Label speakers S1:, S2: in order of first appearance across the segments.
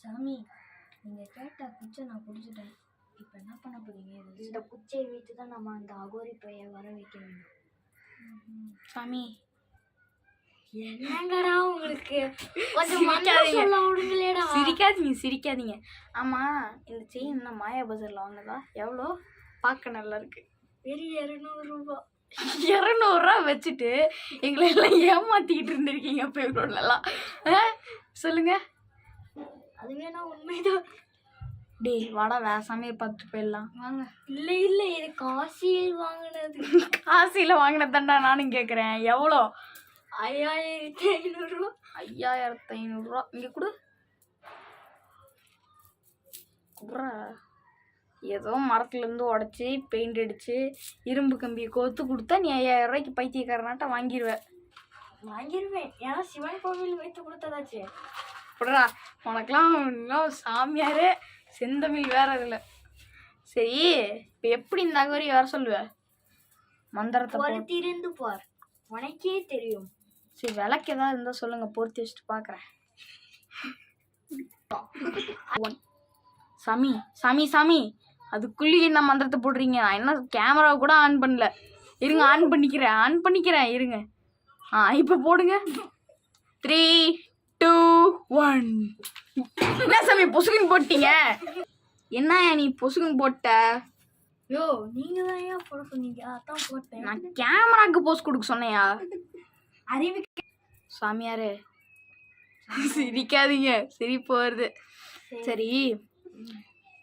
S1: சாமி, நீங்க கேட்ட குச்சை நான் குடிச்சிட்டேன். இப்போ என்ன பண்ண போறீங்க?
S2: இந்த குச்சையை வைத்து தான் நம்ம அந்த அகோரி பையை வர வைக்க வேண்டும்.
S1: சாமி,
S2: என்னங்கடா உங்களுக்கு கொஞ்சம் சொல்ல விடுங்களேடா.
S3: சிரிக்காதீங்க. ஆமா, இந்த செயின் என்ன மாயா பஜார்ல வாங்கினதா? எவ்வளோ? பார்க்க நல்லா இருக்கு.
S2: வெறும் 200 ரூபாய்.
S3: 200 ரூபா வச்சுட்டு எங்களை எல்லாம் ஏமாத்திக்கிட்டு இருந்திருக்கீங்க. இப்போ இவ்வளோலாம் சொல்லுங்க.
S2: அது வேணா உண்மைதான்.
S3: டேய் வாடா, வேசாமே பார்த்துட்டு போயிடலாம் வாங்க.
S2: இல்லை இல்லை, இது காசியில் வாங்கினது.
S3: காசியில் வாங்கினதாண்டா நானும் கேட்குறேன். எவ்வளோ?
S2: 5500 ரூபா.
S3: 5500 ரூபா. இங்கே குடுறா. ஏதோ மரத்துலேருந்து உடச்சி பெயிண்ட் அடித்து இரும்பு கம்பியை கோத்து கொடுத்தா நீ 5000 ரூபாய்க்கு பைத்தியக்காரனாட்ட வாங்கிடுவேன்.
S2: ஏன்னா சிவன் கோவில் வைத்து கொடுத்ததாச்சு.
S3: அப்படிடா, உனக்கெல்லாம் இன்னும் சாமியாரே செந்தமிழ் வேற இல்லை. சரி, இப்போ எப்படி இந்த அகோரி வர சொல்லுவேன்? மந்திரத்தை
S2: திரிந்து பார், உனக்கே தெரியும்.
S3: சரி, விளக்கு ஏதாவது இருந்தால் சொல்லுங்க, பொருத்தி வச்சுட்டு பார்க்குறேன். சாமி சாமி சாமி, அதுக்குள்ளேயே என்ன மந்திரத்தை போடுறீங்க? நான் என்ன கேமராவை கூட ஆன் பண்ணல. இருங்க, ஆன் பண்ணிக்கிறேன் இருங்க. இப்போ போடுங்க. 3, 2, 1. என்ன சாமி பொசுக்குன்னு போட்டீங்க? என்ன நீ பொசுக்குன்னு போட்ட?
S2: யோ, நீங்க தான் ஏன் போட சொன்னீங்க? அதான் போட்டேன்.
S3: நான் கேமராக்கு போஸ் கொடுக்க சொன்னையா?
S2: அறிவு
S3: சாமியாரே, சிரிக்காதீங்க, சிரிப்பு வருது. சரி,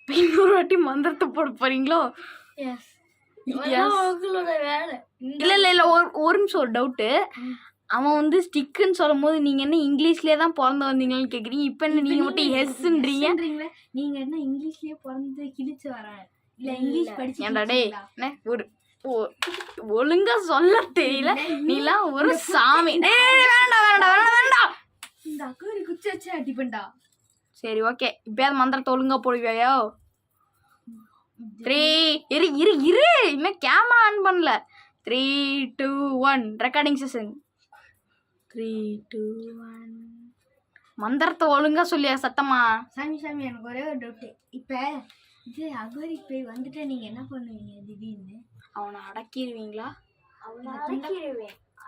S3: இன்னொரு வாட்டி மந்திரத்தை போட போறீங்களோ?
S2: உங்களோட வேலை.
S3: இல்ல ஒரு நிமிஷம், ஒரு டவுட்டு. அவன் வந்து ஸ்டிக்குன்னு சொல்லும் போது நீங்க என்ன இங்கிலீஷ்லயே தான் பிறந்து வந்தீங்கன்னு கேக்குறீங்க. இப்ப என்ன நீங்க மட்டும் ஹெஸ்ன்றீங்க?
S1: நீங்க என்ன இங்கிலீஷ்லயே பிறந்து கிழிச்சு வர? இல்ல இங்கிலீஷ் படிச்சு
S3: ஏன்டா டேய், என்ன ஒரு ஒழுங்கா சொல்ல தெரியல. நீலாம் ஒரு சாமி. வேண்டாம்.
S1: இந்த அக்கோரி குச்சி வச்சு அடிப்பண்டா.
S3: சரி ஓகே, இப்பயாவது மந்திரத்தை ஒழுங்கா போடுவியாயோ? 3 இரு இன்னும் கேமரா ஆன் பண்ணல. 3, 2, 1 ரெக்கார்டிங் செஷன். 3, 2, 1 மந்திரத்தை ஒழுங்கா சொல்லியா சத்தமா?
S1: சாமி எனக்கு ஒரே ஒரு டவுட். இப்ப இது அகோரி பேய் வந்துட்டு நீங்க என்ன பண்ணுவீங்க? திடீர்னு
S3: அவனை அடக்கிடுவீங்களா?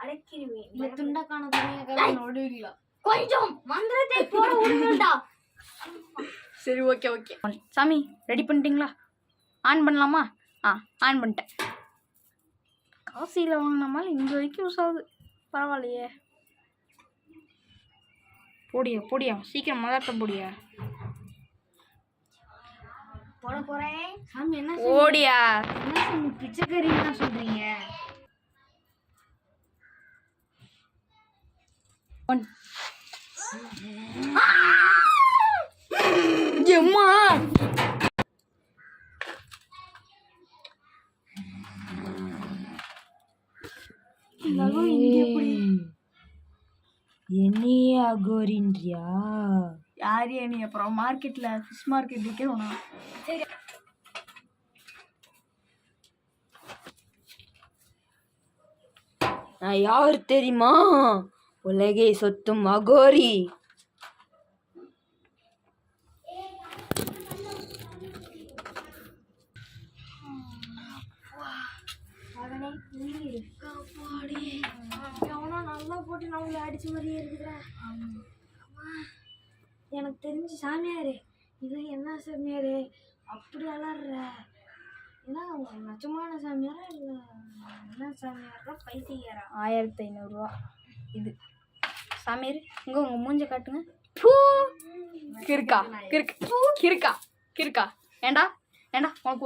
S2: அடக்கிடுவேன்.
S1: இல்ல துண்டக்கான துணியை நடுவீங்களா?
S2: கொஞ்சம் மந்திரத்தை போட விடுங்கடா.
S3: சரி ஓகே. சாமி ரெடி பண்ணிட்டீங்களா? ஆன் பண்ணலாமா? ஆன் பண்ணிட்டேன். காசியில் வாங்கினாமல் இங்கே வரைக்கும் யூஸ் ஆகுது. பரவாயில்லையே. போடியா சீக்கிரம் மதத்தை போடியா.
S2: போட போறேன்.
S1: சாமி என்ன
S3: ஓடியா?
S1: என்ன சாமி பிச்சைக்காரின்னு சொல்றீங்க?
S3: எம்மா
S1: என்னையே அகோரின்றியா?
S3: யார் நீ? அப்புறம் மார்க்கெட்ல ஃபிஷ் மார்க்கெட் விற்கிறோம்.
S2: சரி,
S1: நான் யார் தெரியுமா? உலகை சொத்தும் அகோரி.
S2: நல்லா போட்டு நம்மள அடிச்ச மாதிரியே இருக்குதா? எனக்கு தெரிஞ்சு சாமியாரு இது என்ன சாமியாரு அப்படி அலற? ஏன்னா நிஜமான சாமியாரா இல்லை என்ன சாமியாரா? பைத்தியாரா?
S3: 1500 ரூபா இது. சாமியார் உங்க மூஞ்ச காட்டுங்க. கிறுக்கா ஏண்டா உனக்கு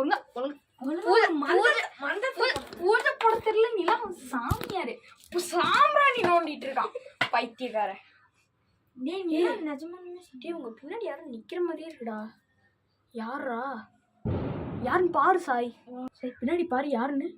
S3: பூஜை போட தெரியல. நீலாம் சாமியாரு சாம்பிராணி நோண்டிட்டு இருக்கான் பைத்தியக்கார. உங்க பின்னாடி யாரும் நிக்கிற மாதிரியே இருக்குடா. யாருன்னு பாரு சாய். சரி பின்னாடி பாரு யாருன்னு.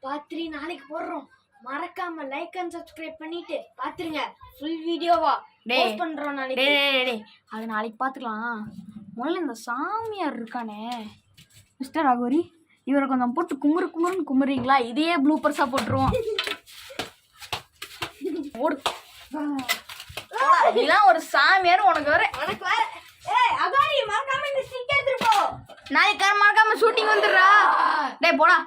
S2: பாத்திரி நாளைக்கு போடுறோம். மறக்காம லைக் அண்ட் சப்ஸ்கிரைப் பண்ணிட்டு பாத்துருங்க. ஃபுல் வீடியோவா போஸ்ட் பண்றோம் நாளைக்கு.
S3: அது நாளைக்கு பாத்துக்கலாம். முதல்ல இந்த சாமியார் இருக்கானே மிஸ்டர் அகோரி, இவரை கொஞ்சம் போட்டு குமுறுன்னு குமுறீங்களா? இதையே ப்ளூப்பர்ஸா போட்டுருவோம். ஓடு. இதெல்லாம் ஒரு சாமியார் உனக்கு வேற.
S1: உனக்கு வேற. ஏய் அகாரி மறக்காம இந்த ஸ்டிக் எடுத்துட்டு போ.
S3: நாளைக்கு மறக்காம ஷூட்டிங் வந்துடுறா. டேய் போடா.